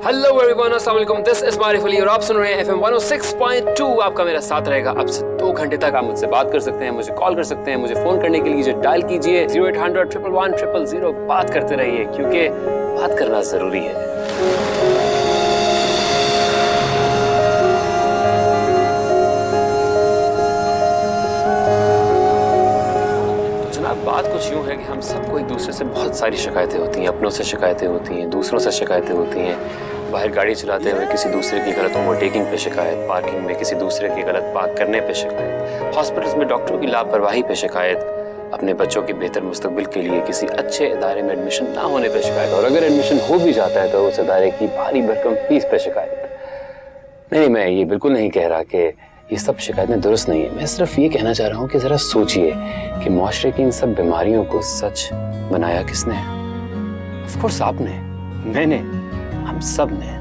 Hello everyone, अस्सलाम वालेकुम। This is मारिफ Ali और आप सुन रहे हैं एफएम 106.2। आपका मेरा साथ रहेगा अब से 2 घंटे तक। आप मुझसे बात कर सकते हैं, मुझे कॉल कर सकते हैं, मुझे फोन करने के लिए डायल कीजिए 0800 111 000। बात करते रहिए क्योंकि बात करना जरूरी है। बात कुछ यूं है कि हम सबको एक दूसरे से बहुत सारी शिकायतें होती हैं। अपनों से शिकायतें होती हैं, दूसरों से शिकायतें होती हैं। बाहर गाड़ी चलाते हुए किसी दूसरे की गलत ओवरटेकिंग पे शिकायत, पार्किंग में किसी दूसरे की गलत पार्क करने पे शिकायत, हॉस्पिटल्स में डॉक्टरों की लापरवाही पे शिकायत, अपने बच्चों के बेहतर मुस्तकबिल के लिए किसी अच्छे इदारे में एडमिशन ना होने पे शिकायत, और अगर एडमिशन हो भी जाता है तो उस इदारे की भारी भरकम फीस पे शिकायत। नहीं, मैं ये बिल्कुल नहीं कह रहा कि ये सब शिकायतें दुरुस्त नहीं है। मैं सिर्फ ये कहना चाह रहा हूँ कि जरा सोचिए कि मुआशरे की इन सब बीमारियों को सच बनाया किसने? ऑफ कोर्स आपने, मैंने, हम सब ने।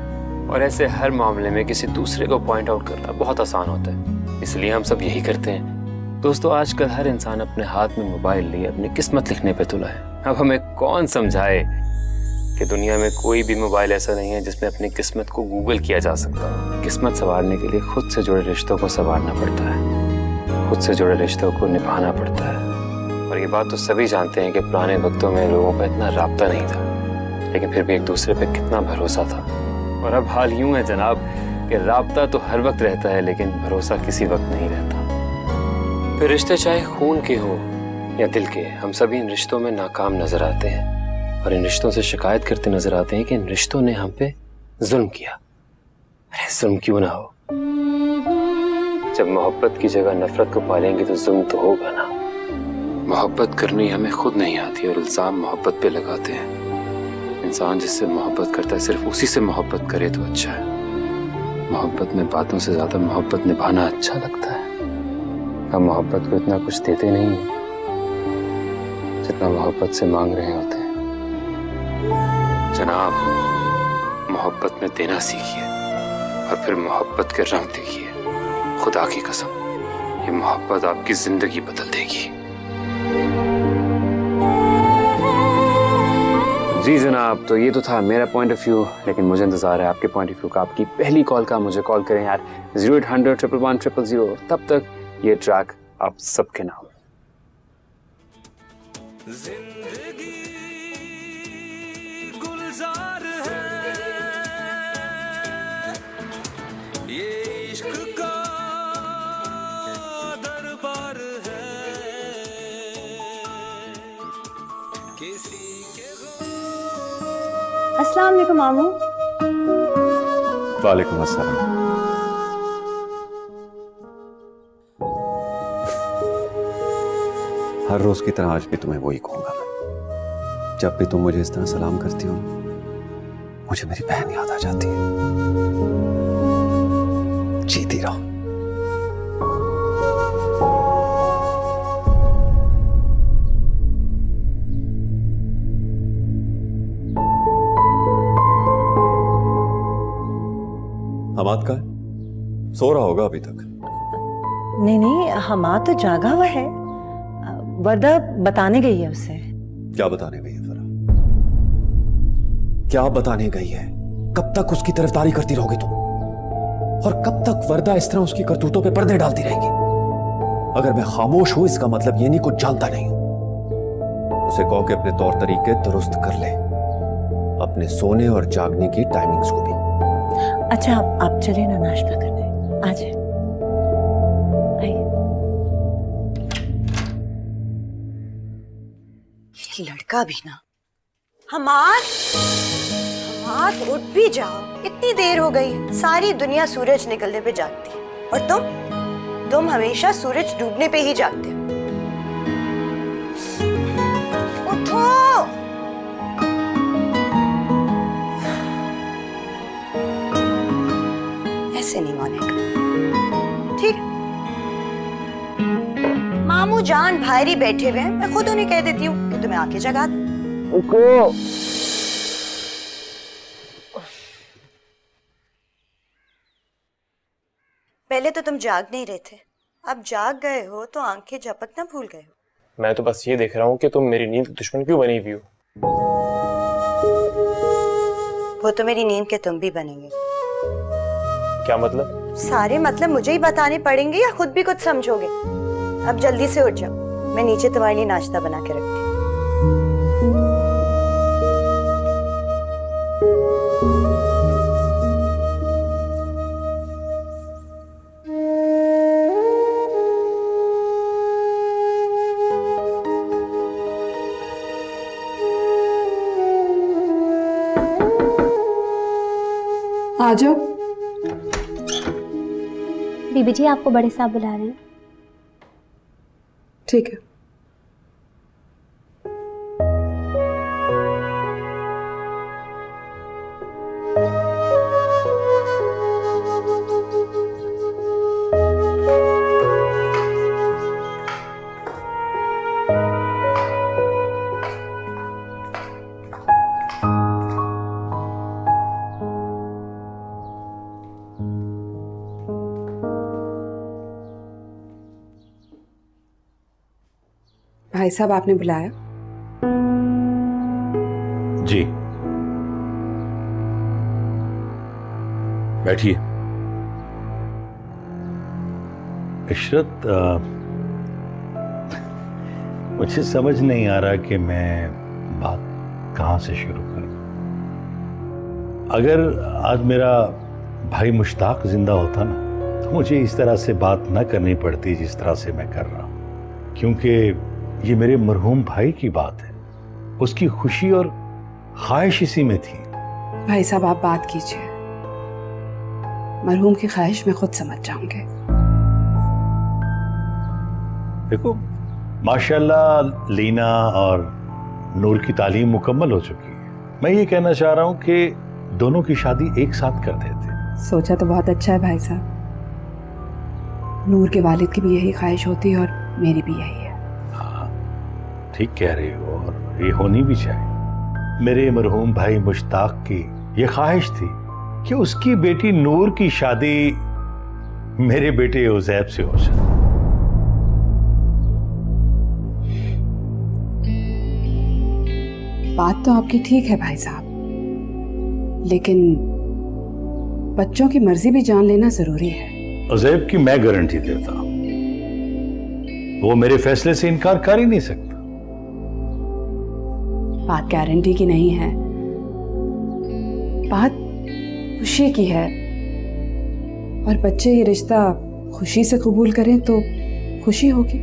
और ऐसे हर मामले में किसी दूसरे को पॉइंट आउट करना बहुत आसान होता है, इसलिए हम सब यही करते हैं। दोस्तों, आजकल हर इंसान अपने हाथ में मोबाइल लिए अपनी किस्मत लिखने पे तुला है। अब हमें कौन समझाए कि दुनिया में कोई भी मोबाइल ऐसा नहीं है जिसमें अपनी किस्मत को गूगल किया जा सकता हो। किस्मत संवारने के लिए खुद से जुड़े रिश्तों को संवारना पड़ता है, खुद से जुड़े रिश्तों को निभाना पड़ता है। और ये बात तो सभी जानते हैं कि पुराने वक्तों में लोगों का इतना राब्ता नहीं था, लेकिन फिर भी एक दूसरे पे कितना भरोसा था। और अब हाल यूं है जनाब कि राब्ता तो हर वक्त रहता है, लेकिन भरोसा किसी वक्त नहीं रहता। फिर रिश्ते चाहे खून के हो या दिल के, हम सभी इन रिश्तों में नाकाम नजर आते हैं और इन रिश्तों से शिकायत करते नजर आते हैं कि इन रिश्तों ने हम पे जुल्म किया। अरे जुल्म क्यों ना हो? जब मोहब्बत की जगह नफरत को पालेंगे तो जुल्म तो होगा ना। मोहब्बत करनी हमें खुद नहीं आती और इल्जाम मोहब्बत पे लगाते हैं। इंसान जिससे मोहब्बत करता है सिर्फ उसी से मोहब्बत करे तो अच्छा है। मोहब्बत में बातों से ज्यादा मोहब्बत निभाना अच्छा लगता है। हम मोहब्बत को इतना कुछ देते नहीं हैं जितना मोहब्बत से मांग रहे होते हैं। जनाब, मोहब्बत में देना सीखिए और फिर मोहब्बत के रंग देखिए। खुदा की कसम, ये मोहब्बत आपकी जिंदगी बदल देगी। जी जनाब, तो ये तो था मेरा पॉइंट ऑफ व्यू, लेकिन मुझे इंतजार है आपके पॉइंट ऑफ व्यू का। आपकी पहली कॉल का मुझे कॉल करें यार 0800 111 000। तब तक ये ट्रैक आप सबके नाम। अस्सलाम वालेकुम मामू। वालेकुम अस्सलाम। हर रोज की तरह आज भी तुम्हें वही कहूंगा मैं। जब भी तुम मुझे इस तरह सलाम करती हो, मुझे मेरी बहन याद आ जाती है। जीती रहो। हमाद का है? सो रहा होगा अभी तक। नहीं, हमाद तो जागा हुआ है। वर्दा बताने गई है उसे। क्या बताने गई है फरा? क्या बताने गई है? कब तक उसकी तरफदारी करती रहोगी तुम? और कब तक वर्दा इस तरह उसकी करतूतों पे पर्दे डालती रहेगी? अगर मैं खामोश हूं इसका मतलब ये नहीं कुछ जानता नहीं हूं। उसे कहो कि अपने तौर तरीके दुरुस्त कर ले, अपने सोने और जागने की टाइमिंग्स को भी। अच्छा, आप चले ना नाश्ता करने। आ जाए। ये लड़का भी ना। हमाद उठ भी जाओ, इतनी देर हो गई। सारी दुनिया सूरज निकलने पे जागती है और तुम हमेशा सूरज डूबने पे ही जागते हो। उठो। ऐसे नहीं मानेगा, ठीक? मामू जान भाईरी बैठे हुए हैं, मैं खुद उन्हें कह देती हूँ कि तुम्हें आके जगा दो। पहले तो तुम जाग नहीं रहे थे, अब जाग गए हो तो आंखें झपकना भूल गए हो। मैं तो बस ये देख रहा हूँ कि तुम मेरी नींद की दुश्मन क्यों बनी हुई हो। वो तो मेरी नींद के तुम भी बनेंगे। क्या मतलब? सारे मतलब मुझे ही बताने पड़ेंगे या खुद भी कुछ समझोगे? अब जल्दी से उठ जाओ, मैं नीचे तुम्हारे लिए नाश्ता बना के रखती हूँ। आ जाओ। बीबी जी आपको बड़े साहब बुला रहे हैं। ठीक है। भाई साहब आपने बुलाया? जी, बैठिए। इशरत, मुझे समझ नहीं आ रहा कि मैं बात कहाँ से शुरू करूं। अगर आज मेरा भाई मुश्ताक जिंदा होता ना, तो मुझे इस तरह से बात ना करनी पड़ती जिस तरह से मैं कर रहा हूं, क्योंकि ये मेरे मरहूम भाई की बात है। उसकी खुशी और ख्वाहिश इसी में थी। भाई साहब आप बात कीजिए, मरहूम की ख्वाहिश मैं खुद समझ जाऊंगे। देखो, माशाल्लाह लीना और नूर की तालीम मुकम्मल हो चुकी है। मैं ये कहना चाह रहा हूँ कि दोनों की शादी एक साथ कर देते। सोचा तो बहुत अच्छा है भाई साहब। नूर के वालिद की भी यही ख्वाहिश होती है और मेरी भी यही है। ठीक कह रही हो, और ये होनी भी चाहिए। मेरे मरहूम भाई मुश्ताक की ये ख्वाहिश थी कि उसकी बेटी नूर की शादी मेरे बेटे उज़ैब से हो जाए। बात तो आपकी ठीक है भाई साहब, लेकिन बच्चों की मर्जी भी जान लेना जरूरी है। उज़ैब की मैं गारंटी देता हूं, वो मेरे फैसले से इनकार कर ही नहीं सकता। बात गारंटी की नहीं है, बात खुशी की है। और बच्चे ये रिश्ता खुशी से कबूल करें तो खुशी होगी।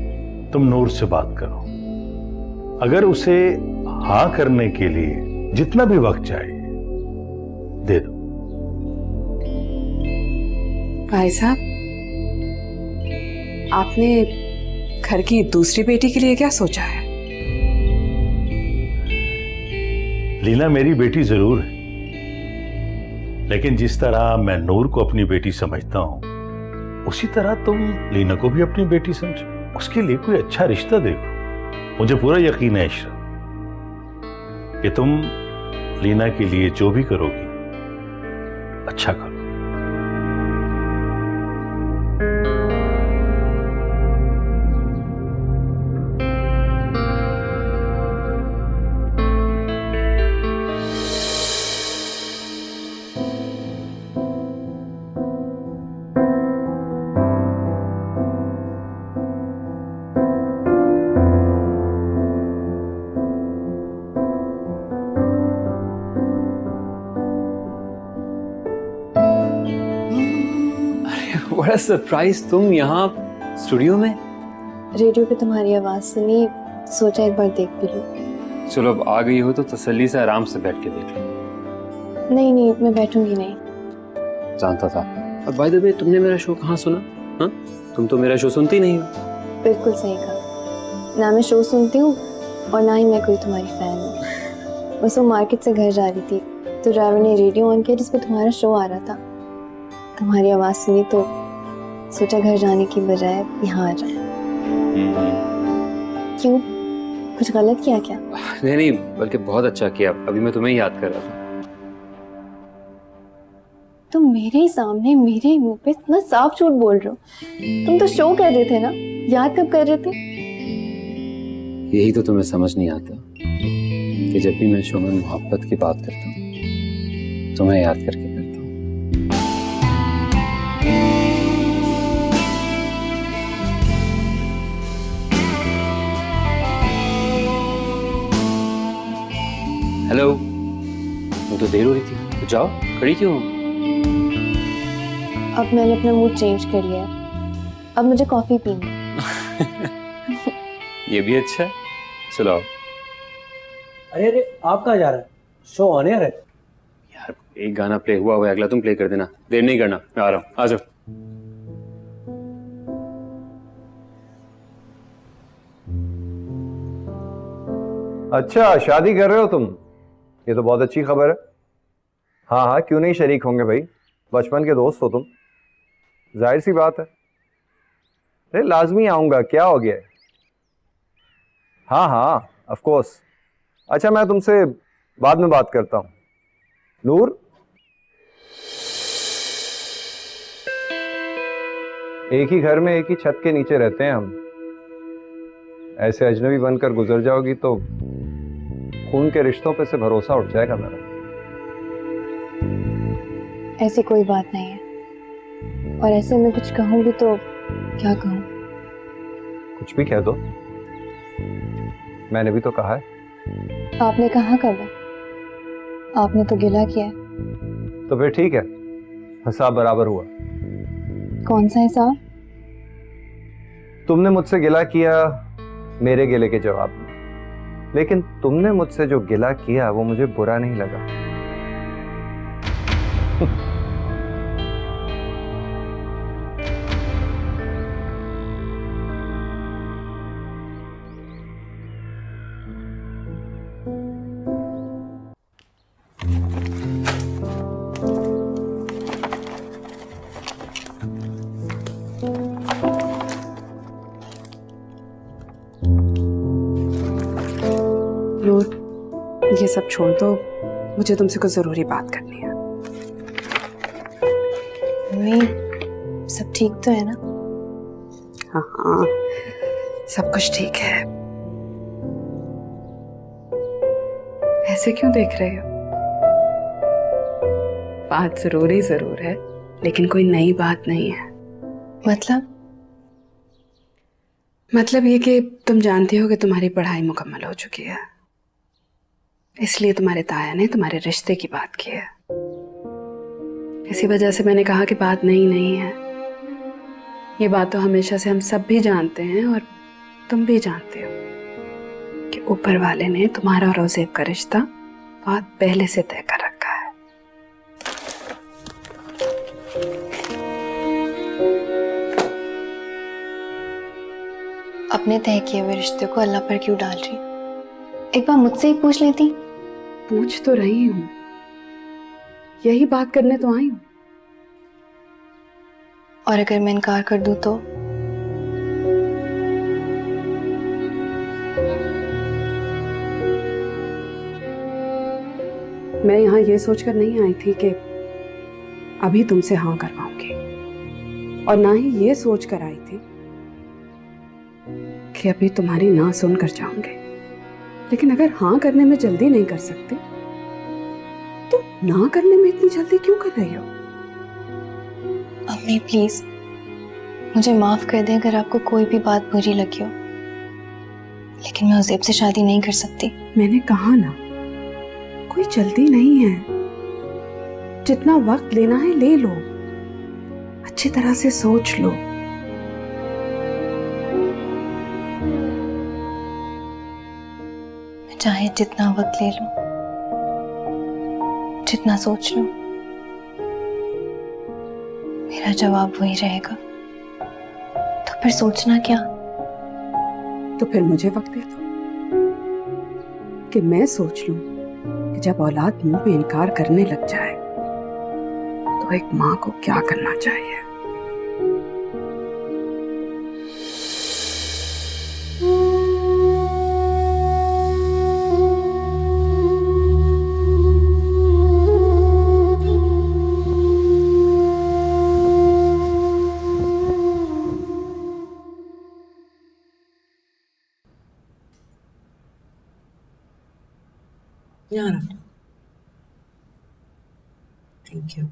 तुम नूर से बात करो, अगर उसे हाँ करने के लिए जितना भी वक्त चाहिए दे दो। भाई साहब, आपने घर की दूसरी बेटी के लिए क्या सोचा है? लीना मेरी बेटी जरूर है, लेकिन जिस तरह मैं नूर को अपनी बेटी समझता हूं, उसी तरह तुम लीना को भी अपनी बेटी समझो। उसके लिए कोई अच्छा रिश्ता देखो। मुझे पूरा यकीन है इशरत कि तुम लीना के लिए जो भी करोगी अच्छा करो। बड़ा सरप्राइज, तुम यहाँ स्टूडियो में? रेडियो पे तुम्हारी आवाज सुनी, सोचा एक बार देख भी लो। चलो अब आ गई हो तो तसल्ली से आराम से बैठ के देख लो। नहीं नहीं, मैं बैठूंगी नहीं। जानता था। अब बाय द वे, तुमने मेरा शो कहाँ सुना? हाँ, तुम तो मेरा शो सुनती नहीं हो। बिल्कुल सही कहा, ना मैं शो सुनती हूँ और ना ही मैं कोई तुम्हारी फैन हूँ। बस वो मार्केट से घर जा रही थी तो ड्राइवर ने रेडियो ऑन किया जिसपे तुम्हारा शो आ रहा था। तुम्हारी आवाज सुनी तो सोचा घर जाने की बजाय यहाँ आ जाए। क्यों, कुछ गलत किया क्या? नहीं नहीं, बल्कि बहुत अच्छा किया। अभी मैं तुम्हें याद कर रहा था। तुम मेरे ही सामने मेरे ही मुंह पे इतना साफ झूठ बोल रहे हो। तुम तो शो कर रहे थे ना, याद कब कर रहे थे? यही तो तुम्हें समझ नहीं आता कि जब भी मैं शो में मोहब्बत की बात करता हूँ तुम्हें याद करके करता हूँ। हेलो, तुम तो देर हो रही थी, तो जाओ, खड़ी क्यों हो? अब मैंने अपना मूड चेंज कर लिया है। अब मुझे कॉफी पीनी है। ये भी अच्छा है, चलो आओ। अरे अरे आप कहाँ जा रहे हैं? शो ऑन एयर है। यार एक गाना प्ले हुआ है, अगला तुम प्ले कर देना, देर नहीं करना, मैं आ रहा हूँ, आ जाओ। अच्छा, शादी कर रहे हो तुम? ये तो बहुत अच्छी खबर है। हाँ हाँ, क्यों नहीं शरीक होंगे भाई, बचपन के दोस्त हो तुम, जाहिर सी बात है। अरे लाजमी आऊंगा, क्या हो गया है? हाँ हाँ ऑफ कोर्स। अच्छा मैं तुमसे बाद में बात करता हूँ। नूर, एक ही घर में एक ही छत के नीचे रहते हैं हम, ऐसे अजनबी बनकर गुजर जाओगी तो खून के रिश्तों पे से भरोसा उठ जाएगा मेरा। ऐसी कोई बात नहीं है, और ऐसे मैं कुछ कहूँ भी तो क्या कहूँ? कुछ भी कह दो, मैंने भी तो कहा है। आपने कहा कब है? आपने तो गिला किया है। तो फिर ठीक है, हिसाब बराबर हुआ। कौन सा हिसाब? तुमने मुझसे गिला किया मेरे गिले के जवाब में, लेकिन तुमने मुझसे जो गिला किया वो मुझे बुरा नहीं लगा। नूर, ये सब छोड़ दो, मुझे तुमसे कुछ जरूरी बात करनी है। मम्मी, सब ठीक तो है ना? हाँ हाँ, सब कुछ ठीक है। ऐसे क्यों देख रहे हो? बात जरूरी जरूर है, लेकिन कोई नई बात नहीं है। मतलब ये कि तुम जानती हो कि तुम्हारी पढ़ाई मुकम्मल हो चुकी है, इसलिए तुम्हारे ताया ने तुम्हारे रिश्ते की बात की है। इसी वजह से मैंने कहा कि बात नई नहीं है। ये बात तो हमेशा से हम सब भी जानते हैं, और तुम भी जानते हो कि ऊपर वाले ने तुम्हारा और रोज़ेब का रिश्ता बहुत पहले से तय कर रखा है। अपने तय किए हुए रिश्ते को अल्लाह पर क्यों डाल रही? एक बार मुझसे ही पूछ लेती। पूछ तो रही हूं, यही बात करने तो आई हूं। और अगर मैं इनकार कर दूं तो? मैं यहाँ ये सोचकर नहीं आई थी कि अभी तुमसे हाँ करवाऊंगी, और ना ही ये सोचकर आई थी कि अभी तुम्हारी ना सुनकर जाऊंगी। लेकिन अगर हाँ करने में जल्दी नहीं कर सकती तो ना करने में इतनी जल्दी क्यों कर रही हो? अम्मी प्लीज मुझे माफ कर दें अगर आपको कोई भी बात बुरी लगी हो, लेकिन मैं उज़ैब से शादी नहीं कर सकती। मैंने कहा ना, कोई जल्दी नहीं है। जितना वक्त लेना है ले लो, अच्छी तरह से सोच लो। मैं चाहे जितना वक्त ले लूं, जितना सोच लूं, मेरा जवाब वही रहेगा। तो फिर सोचना क्या? तो फिर मुझे वक्त दे दो कि मैं सोच लूं कि जब औलाद मुंह पे इनकार करने लग जाए तो एक माँ को क्या करना चाहिए। यहाँ रख। Thank you.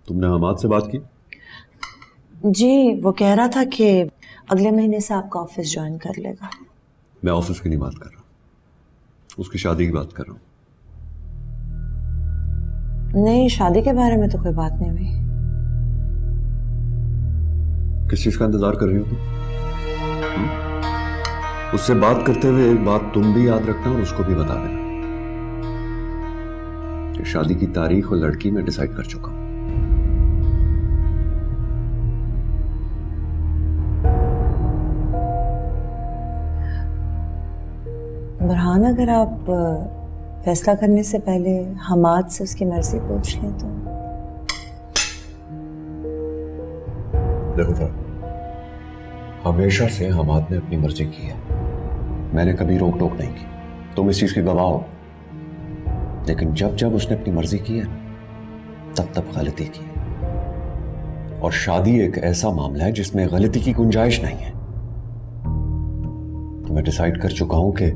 तुमने हमाद से बात की? जी, वो कह रहा था कि अगले महीने से आपका ऑफिस ज्वाइन कर लेगा। मैं ऑफिस की नहीं बात कर रहा, उसकी शादी की बात कर रहा हूँ। नहीं, शादी के बारे में तो कोई बात नहीं हुई। किस चीज का इंतजार कर रही हो तुम? उससे बात करते हुए एक बात तुम भी याद रखना और उसको भी बता देना कि शादी की तारीख और लड़की मैं डिसाइड कर चुका हूं। बुरहान, अगर आप फैसला करने से पहले हमाद से उसकी मर्जी पूछ लें तो। देखो सर, हमेशा से हमाद ने अपनी मर्जी की है, मैंने कभी रोक टोक नहीं की, तुम इस चीज की गवाह हो। लेकिन जब जब उसने अपनी मर्जी की है तब तब गलती की है, और शादी एक ऐसा मामला है जिसमें गलती की गुंजाइश नहीं है। तो मैं डिसाइड कर चुका हूं कि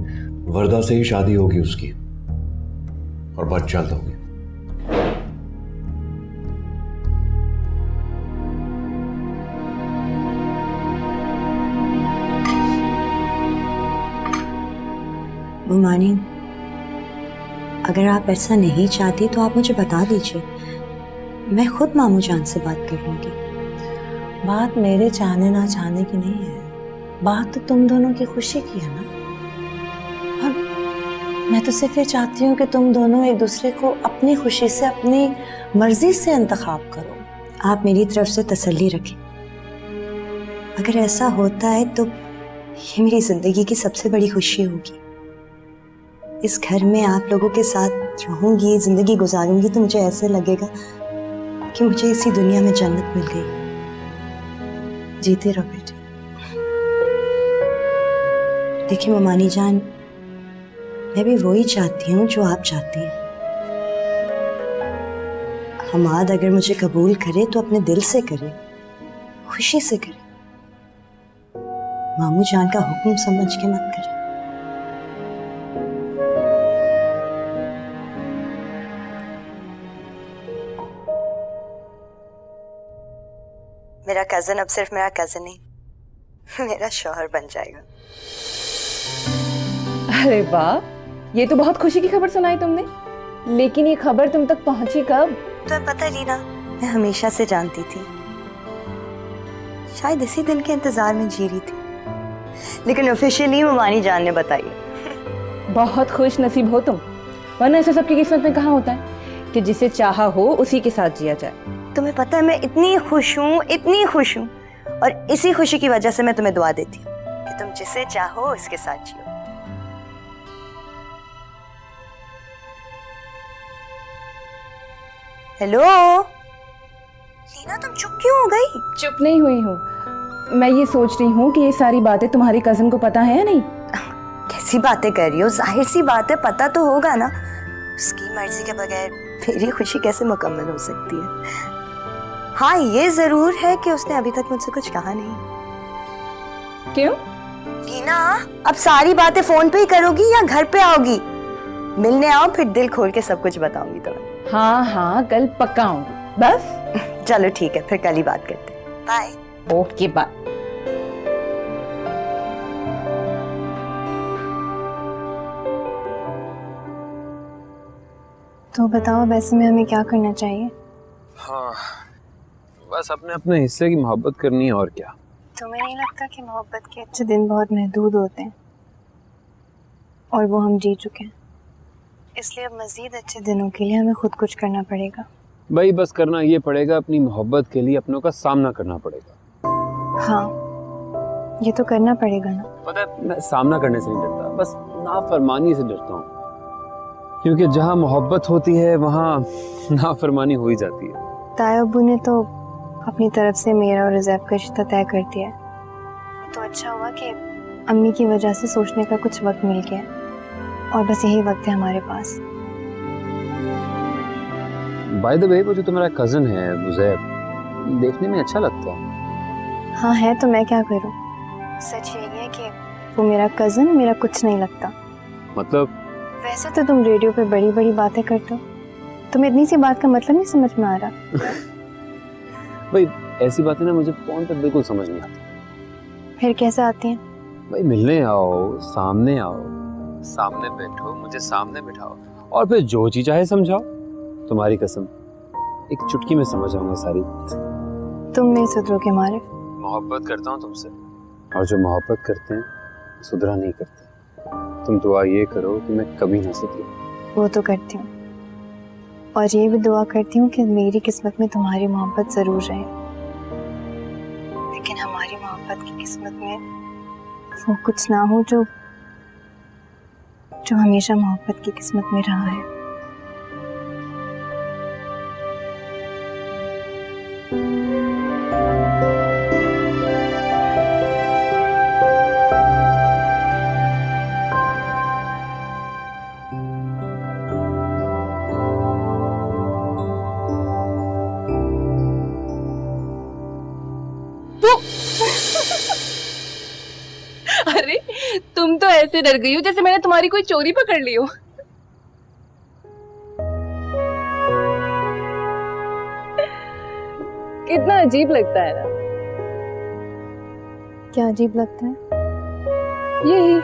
वर्दा से ही शादी होगी उसकी, और बहुत जल्द होगी। बुमानी, अगर आप ऐसा नहीं चाहती तो आप मुझे बता दीजिए, मैं खुद मामू जान से बात कर लूंगी। बात मेरे चाहने ना चाहने की नहीं है, बात तो तुम दोनों की खुशी की है ना। और मैं तो सिर्फ ये चाहती हूँ कि तुम दोनों एक दूसरे को अपनी खुशी से, अपनी मर्जी से इंतखाब करो। आप मेरी तरफ से तसल्ली रखें, अगर ऐसा होता है तो ये मेरी जिंदगी की सबसे बड़ी खुशी होगी। इस घर में आप लोगों के साथ रहूंगी, जिंदगी गुजारूंगी तो मुझे ऐसे लगेगा कि मुझे इसी दुनिया में जन्नत मिल गई। जीती रहो बेटी। देखिए ममानी जान, मैं भी वही चाहती हूँ जो आप चाहती हैं। हमाद अगर मुझे कबूल करे तो अपने दिल से करे, खुशी से करे, मामू जान का हुक्म समझ के मत करे। मेरा कजन अब सिर्फ मेरा कजन नहीं, मेरा शौहर बन जाएगा। अरे वाह, ये तो बहुत खुशी की खबर सुनाई तुमने। लेकिन ये खबर तुम तक पहुंची कब? तुम्हें पता है लीना, मैं हमेशा से जानती थी, शायद इसी दिन के इंतजार में जी रही थी, लेकिन ऑफिशियली ममानी जान ने बताई। बहुत खुश नसीब हो तुम, वरना ऐसा सबकी किस्मत में कहाँ होता है कि जिसे चाहा हो उसी के साथ जिया जाए। तुम्हें पता है मैं इतनी खुश हूँ, इतनी खुश हूँ, और इसी खुशी की वजह से मैं तुम्हें दुआ देती हूँ कि तुम जिसे चाहो उसके साथ जियो। हेलो लीना, तुम चुप क्यों हो गई? चुप नहीं हुई हूँ, मैं ये सोच रही हूँ कि ये सारी बातें तुम्हारे कजन को पता है या नहीं। कैसी बातें कर रही हो? जाहिर सी बात है पता तो होगा ना, उसकी मर्जी के बगैर मेरी खुशी कैसे मुकम्मल हो सकती है। हाँ ये जरूर है कि उसने अभी तक मुझसे कुछ कहा नहीं। क्यों? लीना, अब सारी बातें फोन पे ही करोगी या घर पे आओगी? मिलने आओ, फिर दिल खोल के सब कुछ बताऊंगी तुम्हें। हाँ हाँ, कल पक्का आऊंगी। बस चलो ठीक है, फिर कल ही बात करते हैं। बाय। Okay bye. तो बताओ वैसे में हमें क्या करना चाहिए? हाँ, बस अपने अपने हिस्से की मोहब्बत करनी है, और क्या। तुम्हें नहीं लगता कि मोहब्बत के अच्छे दिन बहुत महदूद होते हैं, और वो हम जी चुके हैं, इसलिए अब मजीद अच्छे दिनों के लिए हमें खुद कुछ करना पड़ेगा। भाई बस करना ये पड़ेगा, अपनी मोहब्बत के लिए अपनों का सामना करना पड़ेगा। हाँ, ये तो करना पड़ेगा ना। पता है, मैं सामना करने से नहीं डरता, बस नाफरमानी से डरता हूँ, क्योंकि जहाँ मोहब्बत होती है वहाँ नाफरमानी हो ही जाती है। ताया अब्बू ने तो अपनी तरफ से मेरा और रिज़ैब का रिश्ता तय कर दिया है। तो अच्छा हुआ कि अम्मी की वजह से सोचने का कुछ वक्त मिल गया, और बस यही वक्त है हमारे पास। बाय द वे, वो जो तुम्हारा कजन है ज़ैब, देखने में अच्छा लगता है। हाँ है, तो मैं क्या करूँ, सच यही है कि वो मेरा कजन मेरा कुछ नहीं लगता। मतलब वैसे तो तुम रेडियो पे बड़ी बड़ी बातें करते हो, तुम्हें इतनी सी बात का मतलब नहीं समझ में आ रहा। भाई ऐसी बातें ना मुझे फोन पे बिल्कुल समझ नहीं आती। फिर कैसे आती हैं? भाई मिलने आओ, सामने बैठो, मुझे सामने बिठाओ और फिर जो जी चाहे समझाओ। तुम्हारी कसम एक चुटकी में समझ आऊंगा सारी बात। तुम नहीं सुधरोगे मारिफ। मोहब्बत करता हूँ तुमसे, और जो मोहब्बत करते हैं सुधरा नहीं करते। तुम दुआ ये करो कि मैं कभी ना सुधरूं। वो तो करती हूँ, और ये भी दुआ करती हूँ कि मेरी किस्मत में तुम्हारी मोहब्बत जरूर रहे, लेकिन हमारी मोहब्बत की किस्मत में वो कुछ ना हो जो हमेशा मोहब्बत की किस्मत में रहा है। अरे तुम तो ऐसे डर गई हो जैसे मैंने तुम्हारी कोई चोरी पकड़ ली हो। कितना अजीब लगता है ना। क्या अजीब लगता है? यही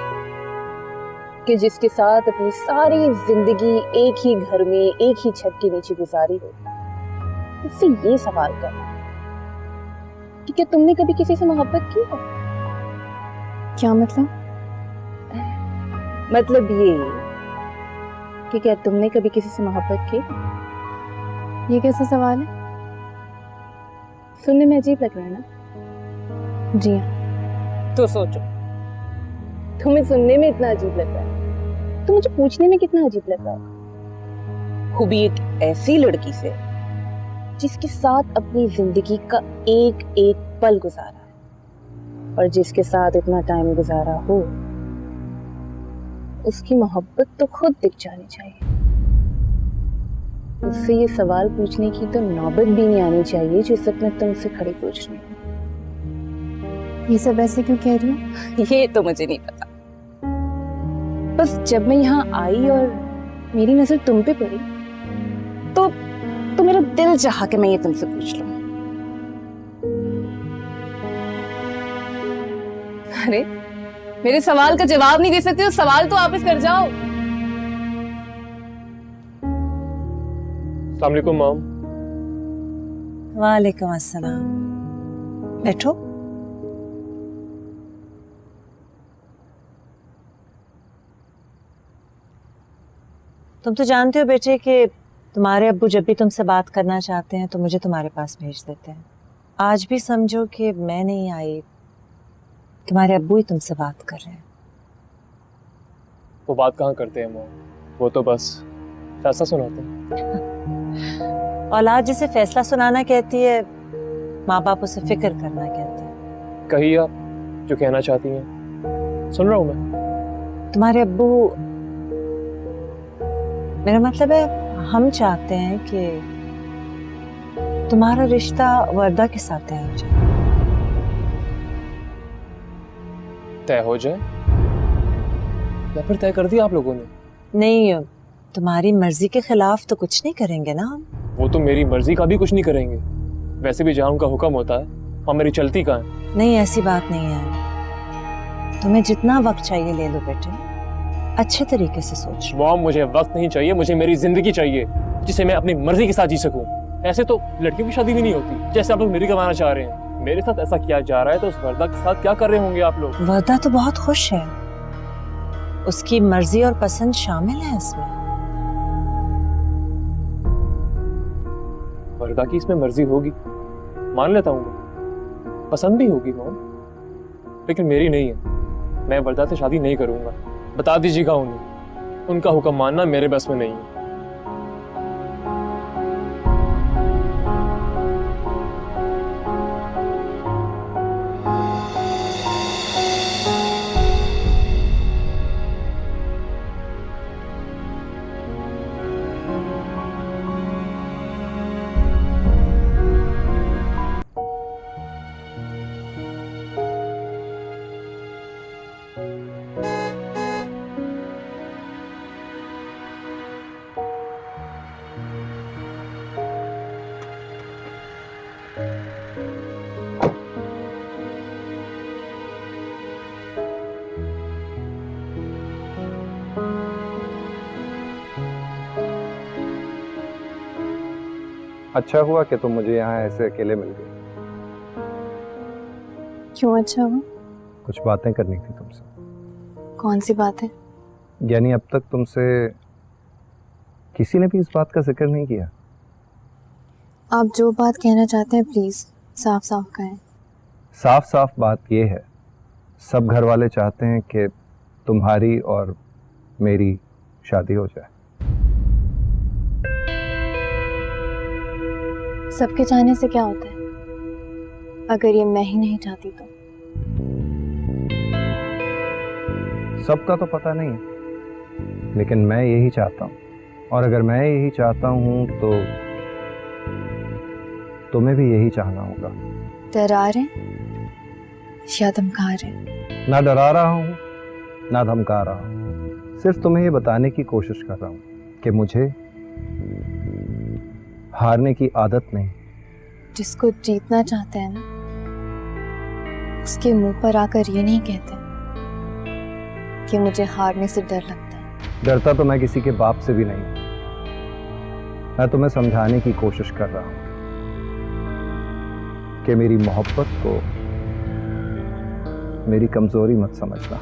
कि जिसके साथ अपनी सारी जिंदगी एक ही घर में एक ही छत के नीचे गुजारी हो, उससे ये सवाल करना कि क्या तुमने कभी किसी से मोहब्बत की है? क्या मतलब? मतलब ये कि क्या तुमने कभी किसी से मोहब्बत की? ये कैसा सवाल है? सुनने में अजीब लग रहा है ना? जी हाँ। तो सोचो, तुम्हें सुनने में इतना अजीब लग रहा है तो मुझे पूछने में कितना अजीब लग रहा होगा। वो भी एक ऐसी लड़की से जिसके साथ अपनी जिंदगी का एक एक पल गुजारा है, और जिसके साथ इतना टाइम गुजारा हो, उसकी मोहब्बत तो खुद दिख जानी चाहिए। उससे ये सवाल पूछने की तो नौबत भी नहीं आनी चाहिए जो सब मैं तुमसे खड़ी पूछ रही हूँ। ये सब ऐसे क्यों कह रही हो? ये तो मुझे नहीं पता, बस जब मैं यहाँ आई और मेरी नजर तुम पे पड़ी तो मेरा दिल चाहा कि मैं ये तुमसे पूछ लूं। अरे मेरे सवाल का जवाब नहीं दे सकते तो सवाल तो वापस कर जाओ। अस्सलाम वालेकुम मॉम। वालेकुम अस्सलाम। बैठो। तुम तो जानते हो बेटे कि तुम्हारे अब्बू जब भी तुमसे बात करना चाहते हैं तो मुझे तुम्हारे पास भेज देते हैं। आज भी समझो कि मैं नहीं आई, तुम्हारे अब्बू ही तुमसे बात कर रहे हैं। वो बात कहाँ करते हैं मॉम, वो तो बस फैसला सुनाते हैं। औलाद जिसे फैसला सुनाना कहती है, माँ बाप उसे फिक्र करना कहते हैं। कहिए आप जो कहना चाहती हैं, सुन रहा हूँ मैं। तुम्हारे अब्बू, मेरा मतलब है हम चाहते हैं कि तुम्हारा रिश्ता वर्दा के साथ तय हो जाए। तय हो जाए या फिर तय कर दिया आप लोगों ने? नहीं, तुम्हारी मर्जी के खिलाफ तो कुछ नहीं करेंगे ना हम। वो तो मेरी मर्जी का भी कुछ नहीं करेंगे। वैसे भी जहाँ उनका हुक्म होता है वहाँ मेरी चलती कहाँ है। नहीं, ऐसी बात नहीं है। तुम्हें जितना वक्त चाहिए ले लो बेटे, अच्छे तरीके से सोच। मॉम मुझे वक्त नहीं चाहिए, मुझे मेरी जिंदगी चाहिए जिसे मैं अपनी मर्जी के साथ जी सकूं। ऐसे तो लड़कियों की शादी भी नहीं होती जैसे आप लोग मेरी करवाना चाह रहे हैं। मेरे साथ ऐसा किया जा रहा है तो उस वर्दा के साथ क्या कर रहे होंगे आप लोग? वर्दा तो बहुत खुश है, उसकी मर्जी और पसंद शामिल है इसमें। वर्दा की इसमें मर्जी होगी, मान लेता हूँ मैं, पसंद भी होगी मॉम, लेकिन मेरी नहीं है। मैं वर्दा से शादी नहीं करूंगा। बता दीजिएगा उन्हें, उनका हुक्म मानना मेरे बस में नहीं है। अच्छा हुआ कि तुम मुझे यहाँ ऐसे अकेले मिल गए। क्यों अच्छा हुआ? कुछ बातें करनी थी तुमसे। कौन सी बात है? यानी अब तक तुमसे किसी ने भी इस बात का जिक्र नहीं किया। आप जो बात कहना चाहते हैं प्लीज साफ साफ कहें। साफ साफ बात यह है, सब घर वाले चाहते हैं कि तुम्हारी और मेरी शादी हो जाए। सबके चाहने से क्या होता है? अगर ये मैं ही नहीं चाहती तो? सबका तो पता नहीं है, लेकिन मैं यही चाहता हूँ, और अगर मैं यही चाहता हूँ तो तुम्हें भी यही चाहना होगा। डरा रहे या धमका रहे? ना डरा रहा हूँ ना धमका रहा हूँ, सिर्फ तुम्हें ये बताने की कोशिश कर रहा हूँ कि मुझे हारने की आदत नहीं। जिसको जीतना चाहते हैं ना, उसके मुंह पर आकर ये नहीं कहते कि मुझे हारने से डर लगता है। डरता तो मैं किसी के बाप से भी नहीं, मैं तुम्हें समझाने की कोशिश कर रहा हूँ कि मेरी मोहब्बत को मेरी कमजोरी मत समझना।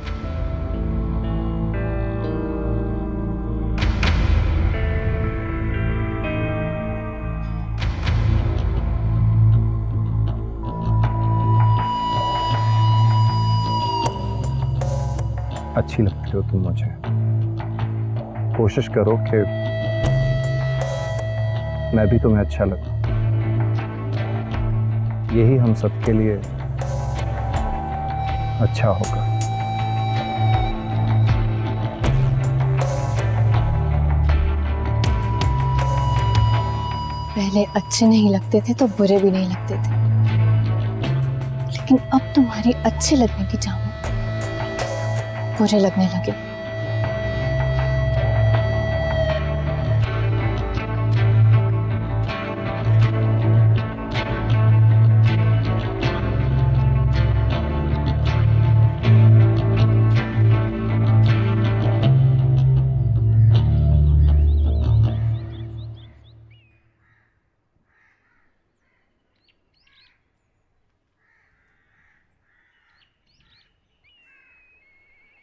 अच्छी लगती हो तुम मुझे, कोशिश करो कि मैं भी तुम्हें अच्छा लगूं। यही हम सबके लिए अच्छा होगा। पहले अच्छे नहीं लगते थे तो बुरे भी नहीं लगते थे, लेकिन अब तुम्हारी अच्छे लगने की चाह बुरे लगने लगे।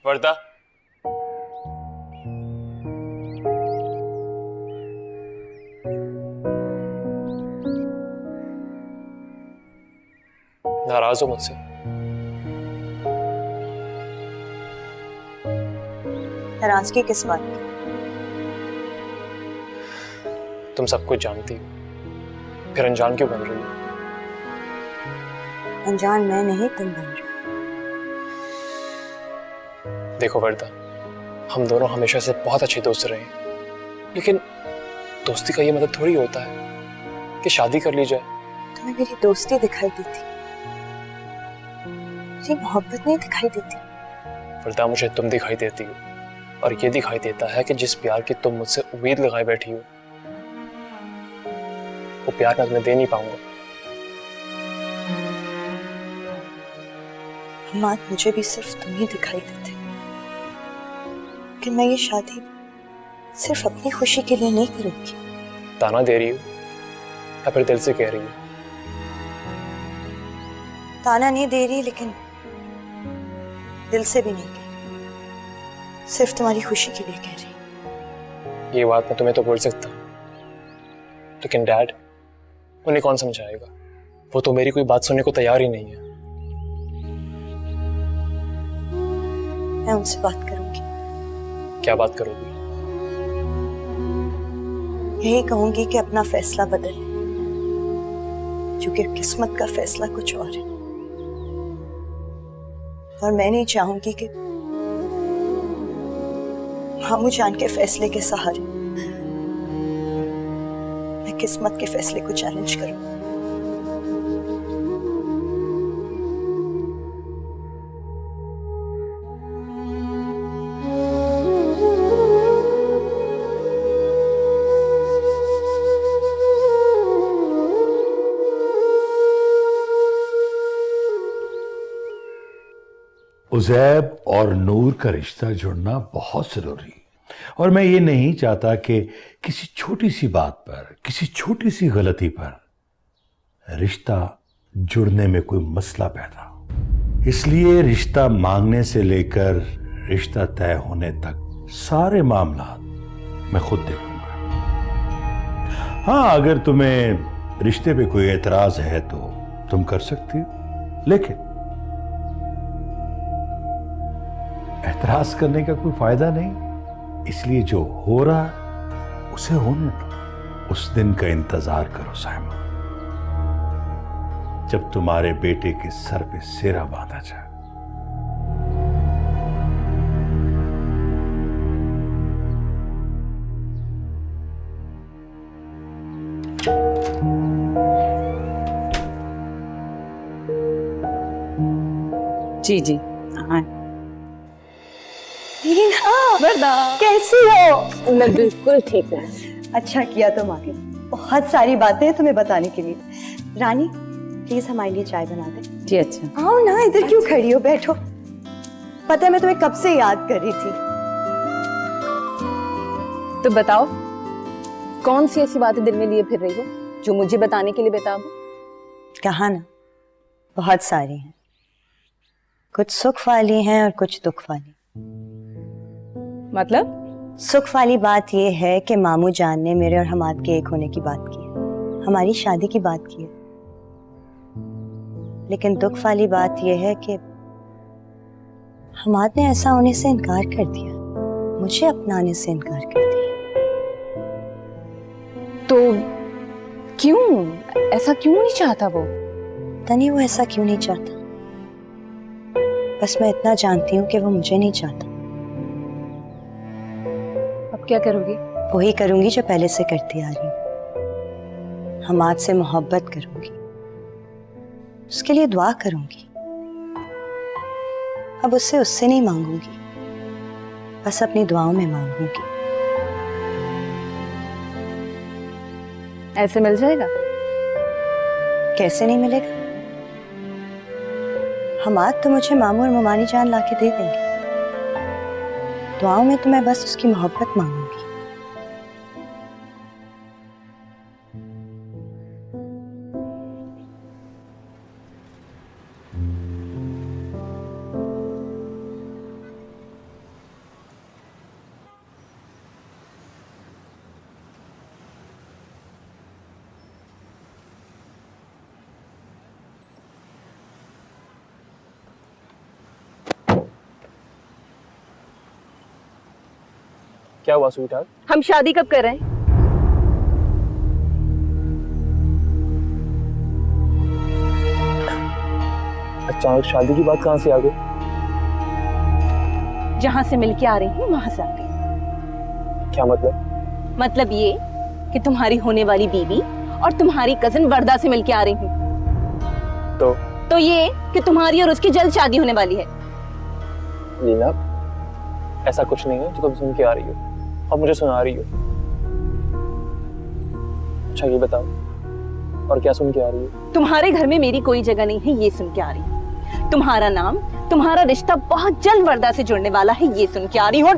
वर्दा, नाराज हो मुझसे? नाराजगी किस बात की? तुम सब कुछ जानती हो, फिर अनजान क्यों बन रही हो? अनजान मैं नहीं, तुम बन रहे हो। देखो वर्दा, हम दोनों हमेशा से बहुत अच्छे दोस्त रहे हैं, लेकिन दोस्ती का ये मतलब थोड़ी होता है कि शादी कर ली जाए। तुम्हें मेरी दोस्ती दिखाई देती, मेरी मोहब्बत नहीं दिखाई देती। वर्दा, मुझे तुम दिखाई देती हो, और ये दिखाई देता है कि जिस प्यार की तुम मुझसे उम्मीद लगाए बैठी हो, वो प्यार मैं तुम्हें दे नहीं पाऊंगा। हमाद, मुझे भी सिर्फ तुम ही दिखाई देते, कि मैं ये शादी सिर्फ अपनी खुशी के लिए नहीं करूंगी। ताना दे रही हो या फिर दिल से कह रही हो? ताना नहीं दे रही, लेकिन दिल से भी नहीं कह रही, सिर्फ तुम्हारी खुशी के लिए कह रही। ये बात मैं तुम्हें तो बोल सकता हूँ, लेकिन डैड, उन्हें कौन समझाएगा? वो तो मेरी कोई बात सुनने को तैयार ही नहीं है। मैं उनसे बात करूंगी। क्या बात करोगी? यही कहूंगी कि अपना फैसला बदल, क्योंकि किस्मत का फैसला कुछ और है, और मैं नहीं चाहूंगी कि मामू जान के फैसले के सहारे मैं किस्मत के फैसले को चैलेंज करूं। उज़ैब और नूर का रिश्ता जुड़ना बहुत जरूरी, और मैं ये नहीं चाहता कि किसी छोटी सी बात पर, किसी छोटी सी गलती पर रिश्ता जुड़ने में कोई मसला पैदा हो। इसलिए रिश्ता मांगने से लेकर रिश्ता तय होने तक सारे मामला मैं खुद देखूंगा। हाँ, अगर तुम्हें रिश्ते पे कोई एतराज है तो तुम कर सकती हो, लेकिन एतराज करने का कोई फायदा नहीं। इसलिए जो हो रहा है उसे होने दो। उस दिन का इंतजार करो साइमा, जब तुम्हारे बेटे के सर पे सेरा बांधा जाए। जी जी हाँ। वरदा कैसी हो? मैं बिल्कुल ठीक हूँ। अच्छा किया तुम आके, बहुत सारी बातें हैं तुम्हें बताने के लिए। रानी प्लीज हमारे लिए चाय बना दे। जी अच्छा। आओ ना, इधर क्यों खड़ी हो, बैठो। पता है मैं तुम्हें कब से याद कर रही थी। तो बताओ, कौन सी ऐसी बातें दिल में लिए फिर रही हो जो मुझे बताने के लिए बेताब हो? कहा ना, बहुत सारी हैं, कुछ सुख वाली हैं और कुछ दुख वाली। मतलब? सुख वाली बात यह है कि मामू जान ने मेरे और हमाद के एक होने की बात की है, हमारी शादी की बात की है। लेकिन दुख वाली बात यह है कि हमाद ने ऐसा होने से इनकार कर दिया, मुझे अपनाने से इनकार कर दिया। तो क्यों? ऐसा क्यों नहीं चाहता वो? पता नहीं वो ऐसा क्यों नहीं चाहता, बस मैं इतना जानती हूँ कि वो मुझे नहीं चाहता। अब क्या करोगी? वही करूंगी जो पहले से करती आ रही हूँ, हमाद से मोहब्बत करूंगी, उसके लिए दुआ करूंगी। अब उससे नहीं मांगूंगी, बस अपनी दुआओं में मांगूंगी। ऐसे मिल जाएगा? कैसे नहीं मिलेगा? हमाद तो मुझे मामू और ममानी जान लाके दे देंगे। दुआओं में तो मैं बस उसकी मोहब्बत मांगूंगी। क्या हुआ स्वीटहार्ट? हम शादी कब कर रहे हैं? अचानक शादी की बात कहाँ से आ गई? जहां से मिलके आ रही हूँ वहां से आ गई। क्या मतलब? मतलब ये कि तुम्हारी होने वाली बीवी और तुम्हारी कजिन वर्दा से मिलके आ रही हूँ। तो ये कि तुम्हारी और उसकी जल्द शादी होने वाली है। लीना, ऐसा कुछ नहीं है जो तुम सुन के आ रही हो और मुझे सुना रही हो। अच्छा ये बताओ, और क्या सुन के आ रही हो? तुम्हारे घर में मेरी कोई जगह नहीं है, ये सुन के आ रही हूँ। तुम्हारा नाम, तुम्हारा रिश्ता बहुत जल्द वर्दा से जुड़ने वाला है, ये सुन के आ रही हूँ। और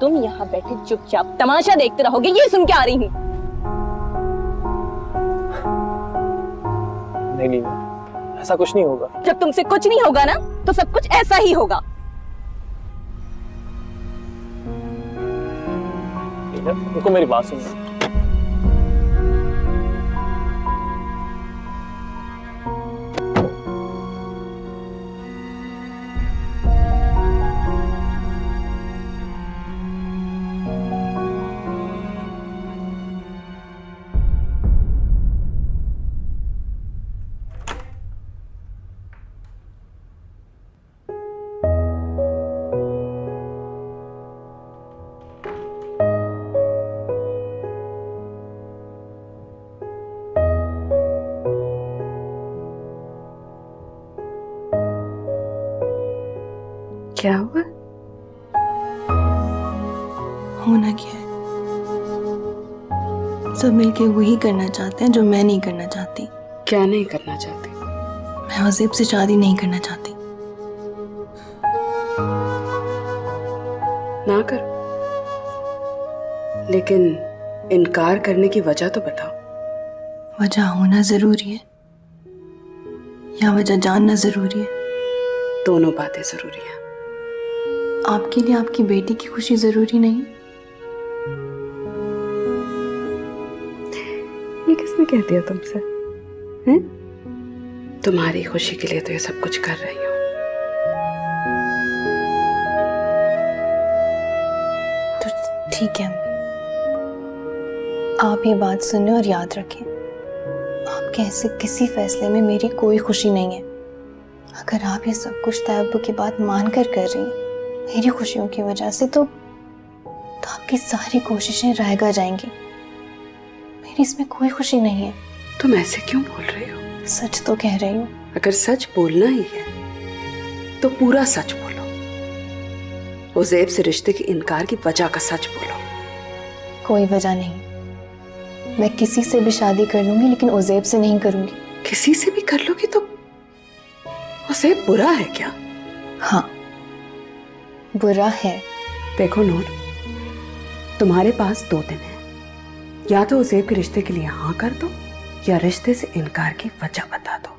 तुम यहाँ बैठे चुपचाप तमाशा देखते रहोगे, ये सुन के आ रही हूँ। नहीं लीना, ऐसा कुछ नहीं होगा। जब तुमसे कुछ नहीं होगा ना, तो सब कुछ ऐसा ही होगा। उनको मेरी बात सुनो। क्या हुआ? होना क्या है, सब मिलके वही करना चाहते हैं जो मैं नहीं करना चाहती। क्या नहीं करना चाहती? मैं हसीब से शादी नहीं करना चाहती। ना करो, लेकिन इनकार करने की वजह तो बताओ। वजह होना जरूरी है या वजह जानना जरूरी है? दोनों बातें जरूरी है। आपके लिए आपकी बेटी की खुशी जरूरी नहीं? ये किसने कह दिया तुमसे? हैं? तुम्हारी खुशी के लिए तो ये सब कुछ कर रही हूँ। तो ठीक है अम्मी, आप ये बात सुने और याद रखें, आपके ऐसे किसी फैसले में मेरी कोई खुशी नहीं है। अगर आप ये सब कुछ तैयब्बू की बात मानकर कर रही हैं मेरी खुशियों की वजह से, तो आपकी सारी कोशिशें रह जाएंगी। मेरी इसमें कोई खुशी नहीं है। तुम ऐसे क्यों बोल रही हो? सच तो कह रही हूँ। अगर सच बोलना ही है तो पूरा सच बोलो। उज़ैब से रिश्ते के इनकार की वजह का सच बोलो। कोई वजह नहीं, मैं किसी से भी शादी कर लूंगी लेकिन उज़ैब से नहीं करूंगी। किसी से भी कर लोगी तो उज़ैब बुरा है क्या? हाँ, बुरा है। देखो नूर, तुम्हारे पास 2 दिन है। या तो उज़ैब के रिश्ते के लिए हाँ कर दो या रिश्ते से इनकार की वजह बता दो।